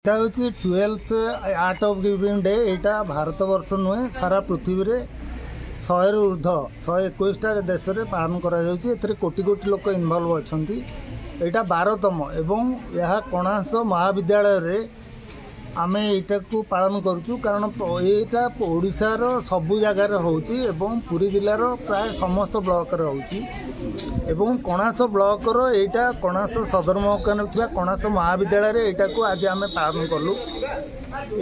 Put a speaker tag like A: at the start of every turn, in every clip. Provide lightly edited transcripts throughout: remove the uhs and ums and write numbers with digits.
A: এটা হচ্ছে 12th art of giving day. यहाँ भारत वर्ष नुहे सारा पृथ्वी रे 100 रु ऊर्ध 121टा देश में पालन कर कोटी कोटी लोक इनवल्व अच्छा। यहाँ 12तम एवं यह कणास महाविद्यालय रे आमे एटा को पालन करूँ कारण यहाँ ओडिशार सबु जगार होची एवं पुरी जिलार प्राय समस्त ब्लॉक रे होची एवं कणास ब्लॉक रो एटा कणास सदर महकान थिबा कणास महाविद्यालय रे एटा को आज आमे पालन कलु।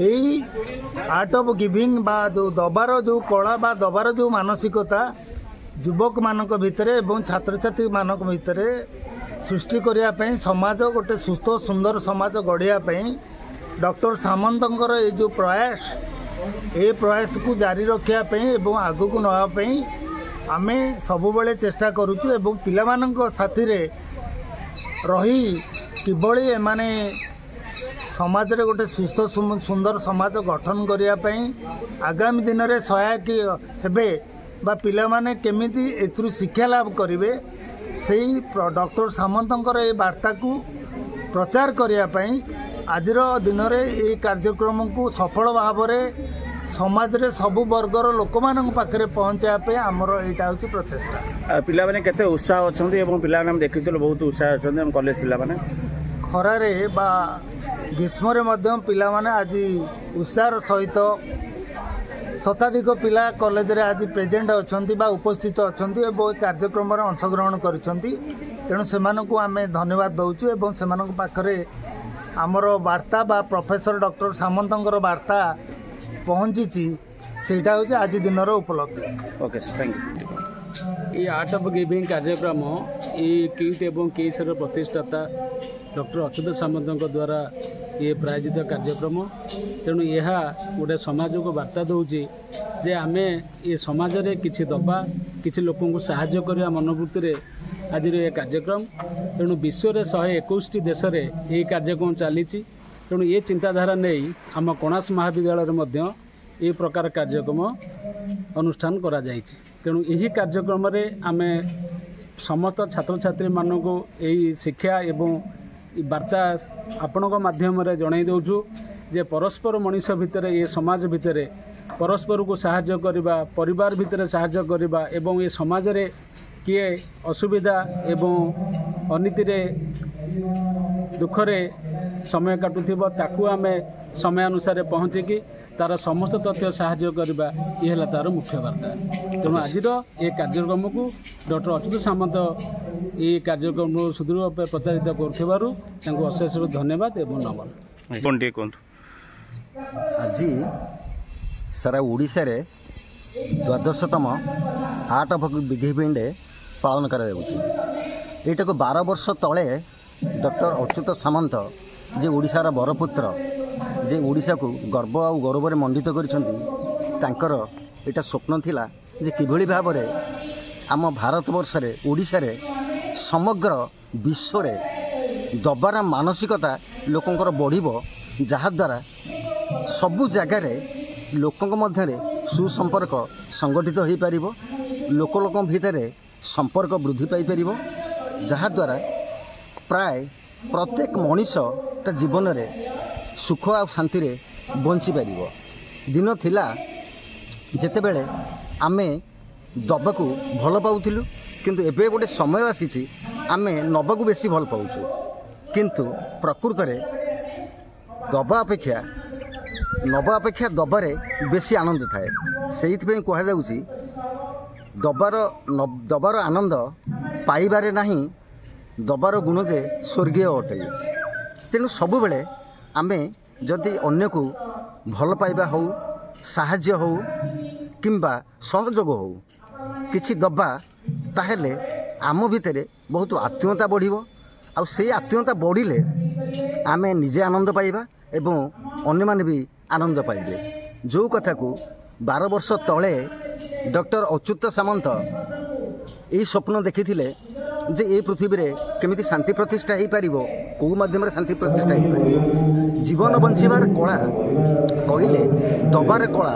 A: एई आर्ट ऑफ गिविंग बा जो दबार जो कला बा दबार जो मानसिकता युवक मानक भितरे एवं छात्र छात्री मानक भितरे सृष्टि करिया पई समाज गोटे सुस्थ सुंदर समाज गढ़िया पई डॉक्टर सामंतंकर ये जो प्रयास ए प्रयास को जारी रखिया पई एवं आगु को नवा पई आमे सबु बेले चेष्टा करूचु एवं पिलामानंक साथी रे रही किबळी एमाने समाज रे गोटे सुस्थ सुंदर समाज गठन करिया पई आगामी दिन रे सहायक हेबे बा पिलामाने केमिति एथुरु शिक्षा लाभ करिवे सेही डॉक्टर सामंतंकर ए वार्ता को प्रचार करिया पई आजिर दिन रे ए कार्यक्रम को सफल भाव में समाज रे सबु वर्गर लोक मान पाखे पहुँचापे आमर यहाँ हूँ प्रचेषा।
B: पिला माने केते उत्साह अच्छा एवं पिला माने देखिथिलु बहुत उत्साह अच्छा कॉलेज पिला माने
A: खरारे बा ग्रीष्म मध्य पिला माने आज उत्साह सहित शताधिक पिला कॉलेज रे आज प्रेजेंट अच्छा बा उपस्थित अच्छा कार्यक्रम अंशग्रहण करिसेंती तेणु सेमानकु आमे धन्यवाद दउछु एवं सेमानक पाखरे आमर वार्ता बा प्रोफेसर डॉक्टर सामंतंकर वार्ता पहुँची सेटा हूँ आज दिन उपलब्धि।
B: Okay sir thank you.
C: ये आर्ट ऑफ गिविंग कार्यक्रम ये किट एवं केसर प्रतिष्ठाता डॉक्टर अच्युत सामंत द्वारा ये प्रायोजित कार्यक्रम तेणु यह गोटे समाज को वार्ता दूची जे आमे ये समाज रे किछि दबा किछि लोक को साहाय्य करवा मनोवृत्ति रे आज ये कार्यक्रम तेणु विश्व रे 121 देश रे ये कार्यक्रम चली तेणु ये चिंताधारा नहीं आम कणास महाविद्यालय मध्य ये प्रकार कार्यक्रम अनुष्ठान करा जायछि। तेणु यही कार्यक्रम रे आमे समस्त छात्र छात्री मानक यही शिक्षा एवं वार्ता आपण माध्यम रे जणाई दउछु जे परस्पर मनीष भितर ये समाज भितर परस्पर को साहाय्य करबा परिवार भितर साहाय्य करबा एवं ये समाज रे किए असुविधा एवं अनीति रे दुखरे समय काटुथिबो ताकू आमे समय अनुसार पहुँचिकी तार समस्त तथ्य साहाय्य करबा ये हला तार मुख्य वार्ता। तेणु आज ये कार्यक्रम को डॉक्टर अच्युत सामंत ये कार्यक्रम सुदृढ़ भाव प्रचारित करुथिबारु तांको अशेष धन्यवाद एवं नमन।
D: आज सारा ओडिशा रे 12तम आर्ट ऑफ गिविंग डे पालन करा जाउछि। एटा को 12 वर्ष तले डॉक्टर अच्युत सामंत जे ओडिशार बरपुत्र जे ओडिशा को गर्व आ गौरव मंडित कर एटा स्वप्न थिला जे किभଳି भाव रे आम भारत वर्ष रे ओडिशा रे समग्र विश्व रे दबार मानसिकता लोकंकर बढ़िबो जहा द्वारा सबु जगह रे लोकंक मध्य रे सुसंपर्क संगठित हो पारिबो लोक लोक भितर संपर्क वृद्धि पाई परिबो जहा द्वारा प्राय प्रत्येक मनीष ता जीवन रे सुख आ शांति रे बंची पारिबो। दिन थिला जेते बेले आमे दबाकू भल पाउथिलु किंतु एबे गोटे समय आसीछि आमे नबाकू बेसी भल पाउछु किंतु प्रकृत रे दबा अपेक्षा दबारे बेसी आनंद थाए सेइथि कहा जाउछि दबार आनंद पाइबारे नहीं दबार गुण जे स्वर्गीय अटे। तेणु सबु बेले आमे जदि अन्य को भल पाइबा हो साहाय्य हो किंबा सहयोग हो किछि दबा ताहेले आम भितरे बहुत आत्मीयता बढ़िबो आ से आत्मीयता बढ़िले आमे निजे आनंद पाइबा एवं अन्य माने भी आनंद पाइबे। जो कथा को 12 वर्ष तले डॉक्टर अच्युत सामंत यही स्वप्न देखिथिले जे ए पृथ्वी रे केमिति शांति प्रतिष्ठा हो पारिबो को माध्यम रे शांति प्रतिष्ठा हो पारिबो जीवन बंचिबार कला कहिले दबार कला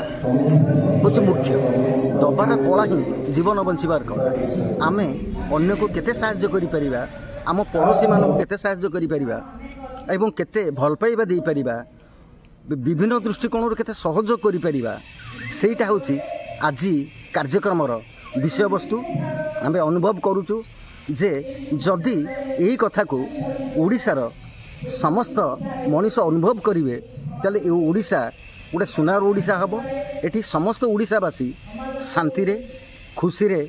D: होच मुख्य दबार कला ही जीवन बंचिबार कला। आमे अन्य को केते सहाय्य करि परिबा आम पड़ोशी मानक केते सहाय्य करि परिबा एवं केते भल पाइबा दे परिबा विभिन्न दृष्टिकोण केते सहयोग करि परिबा सेटा होछि आज कार्यक्रम विषय वस्तु आम अनुभव करूचु जे जदि यही कथा को ओडिशार समस्त मनीष अनुभव करेंगे तेल ओडिशा गोटे सुनार ओडिशा हम एठी समस्त ओडिशावासी शांति रे खुशी रे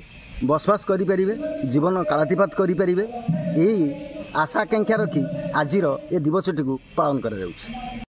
D: बसवास करें जीवन कालातीपात करें यही आशा आकांक्षा रखी आज ये दिवसटी को पालन करा जाउछि।